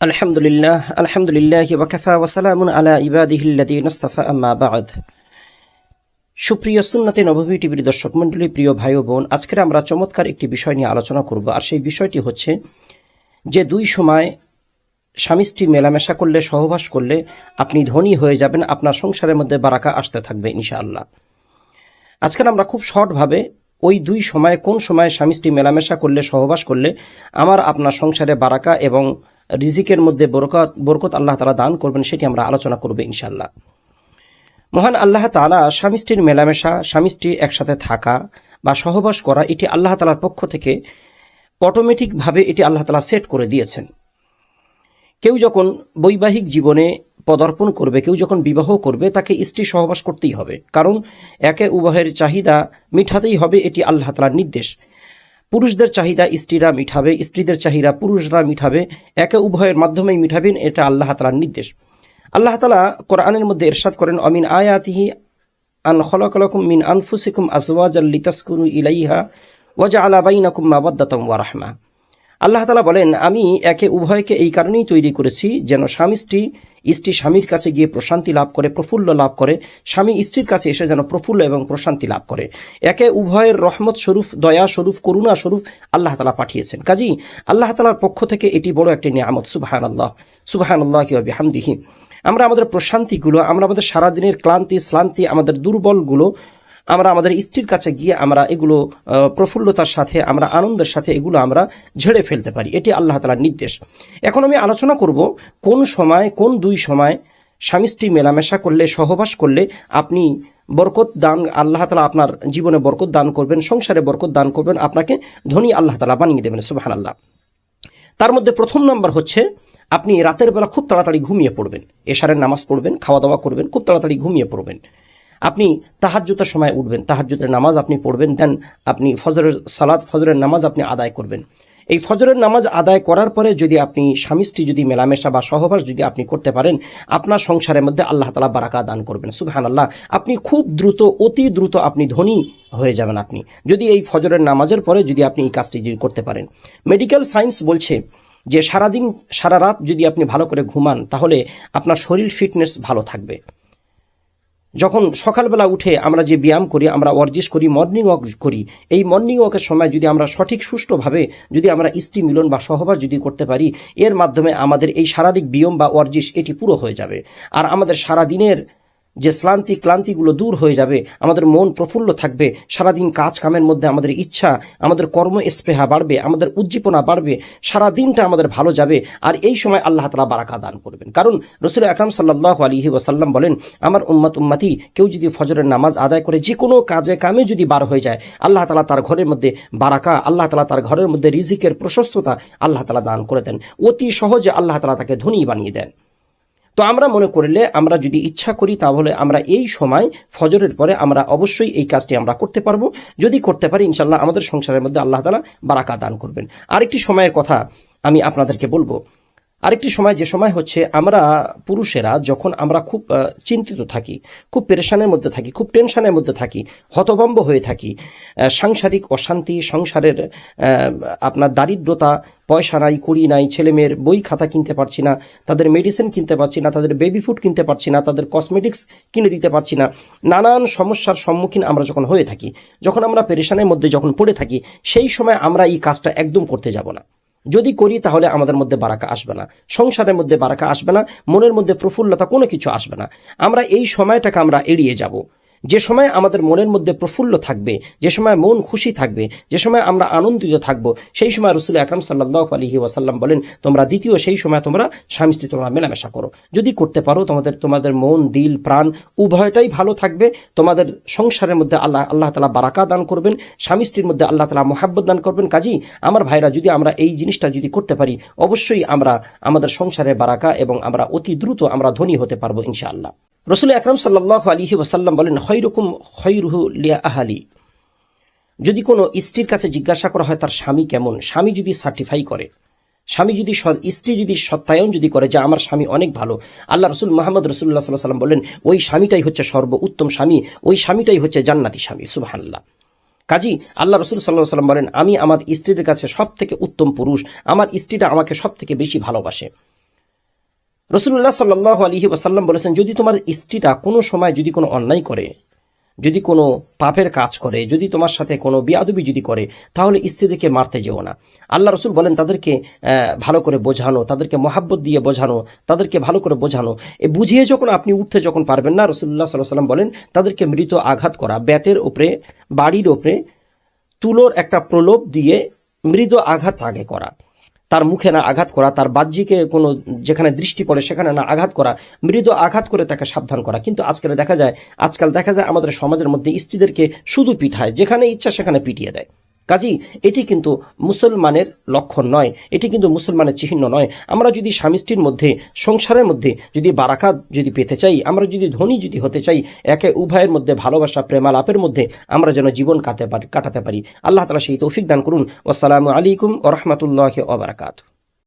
আলহামদুলিল্লাহ আলহামদুলিল্লাহি ওয়া কাফা ওয়া সালামুন আলা ইবাদিহিল্লাযীনা ইসতাফা আম্মা বা'দ। সুপ্রিয় সুন্নাতে নববী টিভির দর্শক মণ্ডলী, প্রিয় ভাই ও বোন, আজকে আমরা চমৎকার একটি বিষয় নিয়ে আলোচনা করব। আর সেই বিষয়টি হচ্ছে যে দুই সময় স্বামী স্ত্রী মেলামেশা করলে, সহবাস করলে আপনি ধনী হয়ে যাবেন, আপনার সংসারের মধ্যে বারাকা আসতে থাকবে ইনশাআল্লাহ। আজকে আমরা খুব শর্টভাবে ওই দুই সময়, কোন সময় স্বামী স্ত্রী মেলামেশা করলে, সহবাস করলে আমার আপনার সংসারে বারাকা এবং রিজিকের মধ্যে বরকত আল্লাহ তাআলা দান করবেন, সেটি আমরা আলোচনা করব ইনশাআল্লাহ। মহান আল্লাহ তাআলা স্বামী স্ত্রীর মেলামেশা, স্বামী স্ত্রী একসাথে থাকা বা সহবাস করা, এটি আল্লাহ তাআলার পক্ষ থেকে অটোমেটিকভাবে এটি আল্লাহ তাআলা সেট করে দিয়েছেন। কেউ যখন বৈবাহিক জীবনে পদার্পণ করবে, কেউ যখন বিবাহ করবে, তাকে স্ত্রী সহবাস করতেই হবে, কারণ একে উভয়ের চাহিদা মিটাতেই হবে, এটি আল্লাহ তাআলার নির্দেশ। পুরুষদের চাহিদা স্ত্রীরা মিটাবে, স্ত্রীদের চাহিদা পুরুষরা মিটাবে, একে উভয়ের মাধ্যমেই মিটাবেন, এটা আল্লাহ তাআলার নির্দেশ। আল্লাহ তাআলা কোরআনের মধ্যে ইরশাদ করেন, অমিন আয়াতিহি আন খালাকালাকুম মিন আনফুসিকুম আজওয়াজাল লিতাসকুনু ইলাইহা ওয়া জাআলা বাইনাকুম মাওয়াদ্দাতাম ওয়া রাহমা। আল্লাহ তাআলা বলেন, আমি একে উভয়কে এই কারণেই তৈরি করেছি যেন স্বামী স্ত্রী স্বামীর কাছে গিয়ে প্রশান্তি লাভ করে, প্রফুল্ল লাভ করে, স্বামী স্ত্রীর কাছে এসে যেন প্রফুল্ল এবং প্রশান্তি লাভ করে। একে উভয়ের রহমত স্বরূপ, দয়া স্বরূপ, করুণা স্বরূপ আল্লাহ তাআলা পাঠিয়েছেন। কাজেই আল্লাহ তাআলার পক্ষ থেকে এটি বড় একটি নিয়ামত। সুবহানাল্লাহ, সুবহানাল্লাহি ওয়া বিহামদিহি। আমরা আমাদের প্রশান্তিগুলো, আমরা আমাদের সারাদিনের ক্লান্তি শ্লান্তি, আমাদের দুর্বলগুলো আমরা আমাদের স্ত্রীর কাছে গিয়ে আমরা এগুলো প্রফুল্লতার সাথে, আমরা আনন্দের সাথে এগুলো আমরা ঝেড়ে ফেলতে পারি, এটি আল্লাহ তাআলার নির্দেশ। এখন আমি আলোচনা করব কোন সময়, কোন দুই সময় স্বামী স্ত্রী মেলামেশা করলে, সহবাস করলে আপনি বরকত দান, আল্লাহ তাআলা আপনার জীবনে বরকত দান করবেন, সংসারে বরকত দান করবেন, আপনাকে ধনী আল্লাহ তাআলা বানিয়ে দেবেন। সুবহানাল্লাহ। তার মধ্যে প্রথম নাম্বার হচ্ছে, আপনি রাতের বেলা খুব তাড়াতাড়ি ঘুমিয়ে পড়বেন, এশারের নামাজ পড়বেন, খাওয়া দাওয়া করবেন, খুব তাড়াতাড়ি ঘুমিয়ে পড়বেন। আপনি তাহাজ্জুদের সময় উঠবেন, তাহাজ্জুদের নামাজ আপনি পড়বেন, দেন আপনি ফজরের সালাত, ফজরের নামাজ আপনি আদায় করবেন। এই ফজরের নামাজ আদায় করার পরে যদি আপনি স্বামী স্ত্রী যদি মেলামেশা বা সহবাস যদি আপনি করতে পারেন, আপনার সংসারের মধ্যে আল্লাহ তাআলা বারাকা দান করবেন। সুবহানাল্লাহ। আপনি খুব দ্রুত, অতি দ্রুত আপনি ধনী হয়ে যাবেন আপনি, যদি এই ফজরের নামাজের পরে যদি আপনি এই কাজটি যদি করতে পারেন। মেডিকেল সায়েন্স বলছে যে সারাদিন সারা রাত যদি আপনি ভালো করে ঘুমান, তাহলে আপনার শরীর ফিটনেস ভালো থাকবে। যখন সকালবেলা উঠে আমরা যে ব্যায়াম করি, আমরা ওয়ার্জিশ করি, মর্নিং ওয়াক করি, এই মর্নিং ওয়াকের সময় যদি আমরা সঠিক সুষ্ঠুভাবে যদি আমরা স্ত্রী মিলন বা সহবাস যদি করতে পারি, এর মাধ্যমে আমাদের এই শারীরিক ব্যায়াম বা ওয়ার্জিশ এটি পুরো হয়ে যাবে। আর আমাদের সারাদিনের যে ক্লান্তিগুলো দূর হয়ে যাবে, আমাদের মন প্রফুল্ল থাকবে, সারাদিন কাজ কামের মধ্যে আমাদের ইচ্ছা, আমাদের কর্ম স্পৃহা বাড়বে, আমাদের উজ্জীবনা বাড়বে, সারাদিনটা আমাদের ভালো যাবে। আর এই সময় আল্লাহ তাআলা বারাকা দান করবেন। কারণ রাসূল আকরাম সাল্লাল্লাহু আলাইহি ওয়াসাল্লাম বলেন, আমার উম্মতি কেউ যদি ফজরের নামাজ আদায় করে যে কোনো কাজে কামে যদি বার হয়ে যায়, আল্লাহ তাআলা তার ঘরের মধ্যে বারাকা, আল্লাহ তাআলা তার ঘরের মধ্যে রিজিকের প্রশস্ততা আল্লাহ তাআলা দান করে দেন। অতি সহজে আল্লাহ তাআলা তাকে ধনী বানিয়ে দেন। তো আমরা মনে করলে, আমরা যদি ইচ্ছা করি, তাহলে আমরা এই সময় ফজরের পরে আমরা অবশ্যই এই কাজটি আমরা করতে পারবো। যদি করতে পারি, ইনশাআল্লাহ আমাদের সংসারের মধ্যে আল্লাহ তাআলা বারাকা দান করবেন। আরেকটি সময়ের কথা আমি আপনাদেরকে বলবো। আরেকটি সময়, যে সময় হচ্ছে আমরা পুরুষেরা যখন আমরা খুব চিন্তিত থাকি, খুব পেরেশানের মধ্যে থাকি, খুব টেনশনের মধ্যে থাকি, হতভম্ব হয়ে থাকি, সাংসারিক অশান্তি, সংসারের আপনার দারিদ্রতা, পয়সা নাই, কুড়ি নাই, ছেলে মেয়ের বই খাতা কিনতে পারছি না, তাদের মেডিসিন কিনতে পারছি না, তাদের বেবি ফুড কিনতে পারছি না, তাদের কসমেটিক্স কিনে দিতে পারছি না, নানান সমস্যার সম্মুখীন আমরা যখন হয়ে থাকি, যখন আমরা পেরেশানের মধ্যে যখন পড়ে থাকি, সেই সময় আমরা এই কাজটা একদম করতে যাব না। যদি করি তাহলে আমাদের মধ্যে বারাকা আসবে না, সংসারের মধ্যে বারাকা আসবে না, মনের মধ্যে প্রফুল্লতা কোনো কিছু আসবে না। আমরা এই সময়টাকে আমরা এড়িয়ে যাব। যে সময় আমাদের মনের মধ্যে প্রফুল্ল থাকবে, যে সময় মন খুশি থাকবে, যে সময় আমরা আনন্দিত থাকব, সেই সময় রাসূল আকরাম সাল্লাল্লাহু আলাইহি ওয়াসাল্লাম বলেন, তোমরা দ্বিতীয় সেই সময় তোমরা স্বামী স্ত্রী তোমরা মেলামেশা করো। যদি করতে পারো, তোমাদের মন, দিল, প্রাণ উভয়টাই ভালো থাকবে। তোমাদের সংসারের মধ্যে আল্লাহ তাআলা বারাকা দান করবেন, স্বামী স্ত্রীর মধ্যে আল্লাহ তাআলা মহাব্বত দান করবেন। কাজী আমার ভাইরা, যদি আমরা এই জিনিসটা যদি করতে পারি, অবশ্যই আমরা আমাদের সংসারের বারাকা এবং আমরা অতি দ্রুত আমরা ধনী হতে পারবো ইনশাআল্লাহ। রাসূল আকরাম সাল্লাল্লাহু আলাইহি ওয়াসাল্লাম বলেন, খায়রুকুম খায়রুহু লিআহলি। যদি কোনো স্ত্রীর কাছে জিজ্ঞাসা করা হয় তার স্বামী কেমন, স্বামী যদি সার্টিফাই করে, স্বামী যদি, স্ত্রী যদি সত্যায়ন যদি করে যে আমার স্বামী অনেক ভালো, আল্লাহ রাসূল মুহাম্মদ রাসূলুল্লাহ সাল্লাল্লাহু আলাইহি ওয়াসাল্লাম বলেন, ওই স্বামীটাই হচ্ছে সর্বোত্তম স্বামী, ওই স্বামীটাই হচ্ছে জান্নাতি স্বামী। সুবহানাল্লাহ। কাজী আল্লাহ রাসূল সাল্লাল্লাহু আলাইহি ওয়াসাল্লাম বলেন, আমি আমার স্ত্রীর কাছে সব থেকে উত্তম পুরুষ, আমার স্ত্রীটা আমাকে সব থেকে বেশি ভালোবাসে। রাসূলুল্লাহ সাল্লাল্লাহু আলাইহি ওয়াসাল্লাম বলেছেন, যদি তোমার স্ত্রীটা কোনো সময় যদি কোনো অন্যায় করে, যদি কোনো পাপের কাজ করে, যদি তোমার সাথে কোনো বিয়াদবি যদি করে, তাহলে স্ত্রীদেরকে মারতে যেও না। আল্লাহ রসুল বলেন তাদেরকে ভালো করে বোঝানো, তাদেরকে মহাব্বত দিয়ে বোঝানো, তাদেরকে ভালো করে বোঝানো। বুঝিয়ে যখন আপনি উঠতে যখন পারবেন না, রাসূলুল্লাহ সাল্লাল্লাহু আলাইহি ওয়াসাল্লাম বলেন তাদেরকে মৃত আঘাত করা, বেতের ওপরে, বাড়ির ওপরে তুলোর একটা প্রলোভ দিয়ে মৃদু আঘাত আগে করা, তার মুখে না আঘাত করা, তার বাহ্যিকে কোনো যেখানে দৃষ্টি পড়ে সেখানে না আঘাত করা, মৃদু আঘাত করে তাকে সাবধান করা। কিন্তু আজকাল দেখা যায় আমাদের সমাজের মধ্যে স্ত্রীদেরকে শুধু পিঠায়, যেখানে ইচ্ছা সেখানে পিটিয়ে দেয়। কাজী এটি কিন্তু মুসলমানের লক্ষণ নয়, এটি কিন্তু মুসলমানের চিহ্ন নয়। আমরা যদি স্বামী স্ত্রীর মধ্যে, সংসারের মধ্যে যদি বারাকাত যদি পেতে চাই, আমরা যদি ধনী যদি হতে চাই, একে উভয়ের মধ্যে ভালোবাসা প্রেমালাপের মধ্যে আমরা যেন জীবন কাটাতে পারি, আল্লাহ তাআলা সেই তৌফিক দান করুন। আসসালামু আলাইকুম ওয়া রাহমাতুল্লাহি ওয়া বারাকাতুহু।